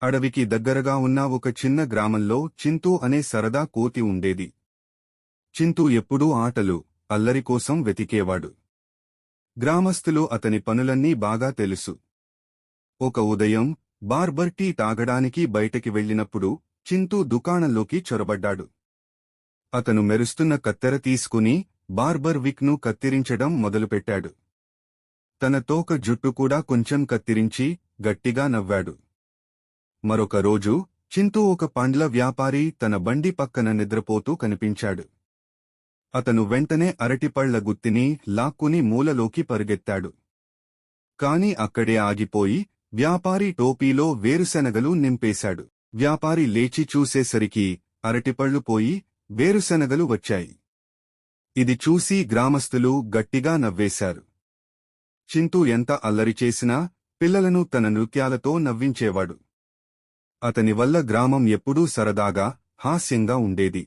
అడవికి దగ్గరగా ఉన్న ఒక చిన్న గ్రామంలో చింతూ అనే సరదా కోతి ఉండేది. చింతూ ఎప్పుడూ ఆటలు, అల్లరి కోసం వెతికేవాడు. గ్రామస్తులు అతని పనులన్నీ బాగా తెలుసు. ఒక ఉదయం బార్బర్ టీ తాగడానికి బయటకి వెళ్ళినప్పుడు చింతూ దుకాణంలోకి చొరబడ్డాడు. అతను మెరుస్తున్న కత్తెర తీసుకుని బార్బర్ విక్ ను కత్తిరించడం మొదలుపెట్టాడు. తన తోక జుట్టు కూడా కొంచెం కత్తిరించి గట్టిగా నవ్వాడు. మరొక రోజు చింతూ ఒక పండ్ల వ్యాపారి తన బండి పక్కన నిద్రపోతూ కనిపించాడు. అతను వెంటనే అరటిపళ్ల గుత్తిని లాక్కుని మూలలోకి పరుగెత్తాడు. కాని అక్కడే ఆగిపోయి వ్యాపారి టోపీలో వేరుశెనగలు నింపేశాడు. వ్యాపారి లేచి చూసేసరికి అరటిపళ్లు పోయి వేరుశెనగలు వచ్చాయి. ఇది చూసి గ్రామస్తులు గట్టిగా నవ్వేశారు. చింతూ ఎంత అల్లరి చేసినా పిల్లలను తన నృత్యాలతో నవ్వించేవాడు. అతని వల్ల గ్రామం ఎప్పుడూ సరదాగా, హాస్యంగా ఉండేది.